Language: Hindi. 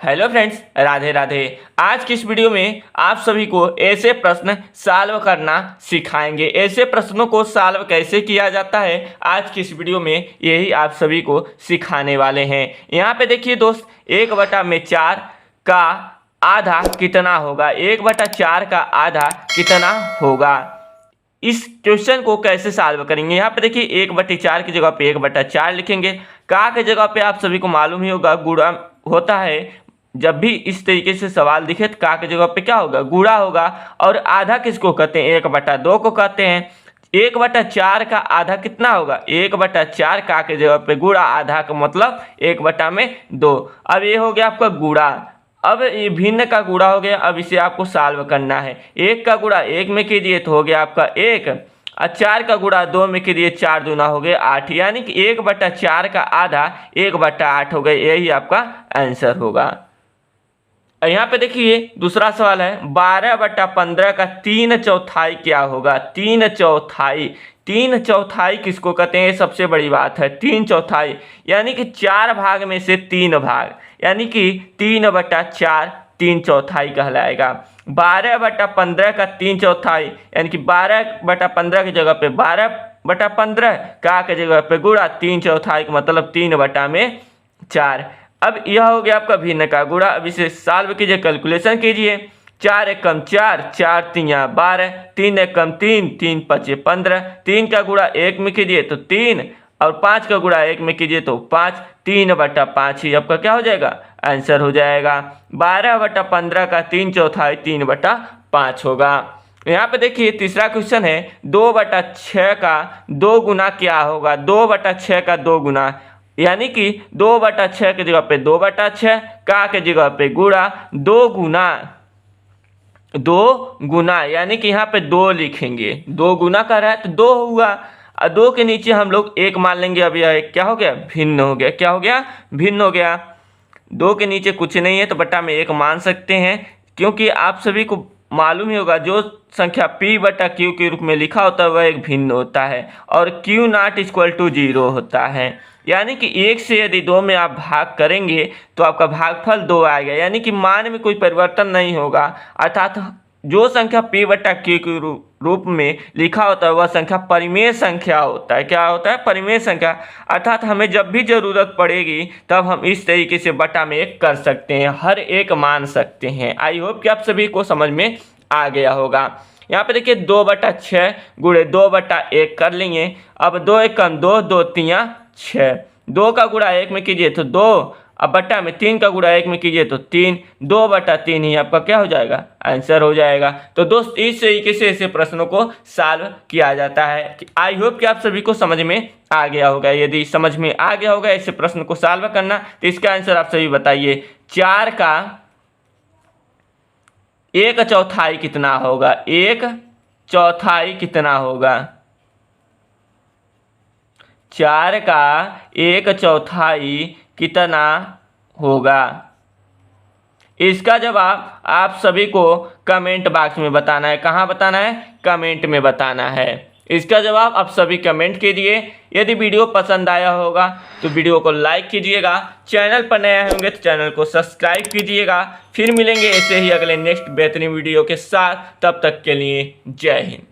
Hello friends, Radhe Radhe. आज की इस वीडियो में आप सभी को ऐसे प्रश्न सॉल्व करना सिखाएंगे। ऐसे प्रश्नों को सॉल्व कैसे किया जाता है आज की इस वीडियो में यही आप सभी को सिखाने वाले हैं। यहाँ पे देखिए दोस्त, 1/4 का आधा कितना होगा? 1/4 का आधा कितना होगा? इस क्वेश्चन को कैसे सॉल्व करेंगे? यहाँ पे देखिए 1/4 की जगह पे 1/4 लिखेंगे। का की जगह पे आप सभी को मालूम ही होगा गुणा होता है। जब भी इस तरीके से सवाल दिखे तो का की जगह पे क्या होगा? गुणा होगा। और आधा किसको कहते हैं? 1/2 को कहते हैं। 1/4 का आधा कितना होगा? 1/4 का के जगह पे गुणा, आधा का मतलब 1/2। अब ये हो गया आपका गुणा। अब ये भिन्न का गुणा हो गया। अब इसे आपको सॉल्व करना है। 1 का गुणा 1 में कीजिए तो हो गया आपका 1, और 4 का गुणा 2 में कीजिए 4 दूना हो गया 8, यानी कि 1/4 का आधा 1/8 हो गया। यही आपका आंसर होगा। यहाँ पे देखिए दूसरा सवाल है, 12/15 का 3/4 क्या होगा? 3/4, 3/4 किसको कहते हैं? सबसे बड़ी बात है 3/4, यानी कि 4 भाग में से 3 भाग, यानी कि 3/4 3/4 कहलाएगा। 12/15 का 3/4, यानी कि 12/15 की जगह पे 12/15, का की जगह पे गुणा 3/4 का मतलब 3/4। अब यह हो गया आपका भिन्न का गुणा। अब इसे सॉल्व कीजिए, कैलकुलेशन कीजिए। 4 एकम 4, 4 तिया 12, 3 एकम 3, 3 पचे 15, 3 का गुणा 1 में कीजिए तो 3, और 5 का गुणा 1 में कीजिए तो 5, 3/5 ही आपका क्या हो जाएगा? आंसर हो जाएगा। 12/15 का 3/4 3/5 होगा। यहाँ पे देखिए तीसरा क्वेश्चन है, 2/6 का 2 गुना क्या होगा? 2/6 का 2 गुना, यानी कि 2/6 की जगह पे 2/6, का के जगह पे गुणा 2 गुना, यानी कि यहाँ पे 2 लिखेंगे। 2 गुना कर रहा है तो 2 हुआ, और 2 के नीचे हम लोग 1 मान लेंगे। अब यह क्या हो गया? भिन्न हो गया। क्या हो गया? भिन्न हो गया। 2 के नीचे कुछ नहीं है तो बटा में 1 मान सकते हैं, क्योंकि आप सभी को मालूम ही होगा जो संख्या P/Q के रूप में लिखा होता है वह एक भिन्न होता है, और Q�not = 0 होता है। यानी कि 1 से यदि 2 में आप भाग करेंगे तो आपका भागफल 2 आएगा, यानी कि मान में कोई परिवर्तन नहीं होगा। अर्थात जो संख्या P/Q के रूप में लिखा होता है वह संख्या परिमेय संख्या होता है। क्या होता है? परिमेय संख्या। अर्थात हमें जब भी ज़रूरत पड़ेगी तब हम इस तरीके से बटा में 1 कर सकते हैं, हर एक मान सकते हैं। आई होप कि आप सभी को समझ में आ गया होगा। यहाँ पे देखिए 2/6 गुणे 2/1 कर लेंगे। अब 2 एकम 2, 2 तिया 6, 2 का गुणा 1 में कीजिए तो 2, अब बटा में 3 का गुणा 1 में कीजिए तो 3, 2/3 ही आपका क्या हो जाएगा? आंसर हो जाएगा। तो दोस्त इस तरीके से ऐसे प्रश्नों को सॉल्व किया जाता है। आई होप कि आप सभी को समझ में आ गया होगा। यदि समझ में आ गया होगा ऐसे प्रश्न को सॉल्व करना तो इसका आंसर आप सभी बताइए। 4 का 1/4 कितना होगा? 1/4 कितना होगा? 4 का 1/4 कितना होगा? इसका जवाब आप सभी को कमेंट बॉक्स में बताना है। कहाँ बताना है? कमेंट में बताना है। इसका जवाब आप सभी कमेंट कीजिए। यदि वीडियो पसंद आया होगा तो वीडियो को लाइक कीजिएगा। चैनल पर नए होंगे तो चैनल को सब्सक्राइब कीजिएगा। फिर मिलेंगे ऐसे ही अगले नेक्स्ट बेहतरीन वीडियो के साथ। तब तक के लिए जय हिंद।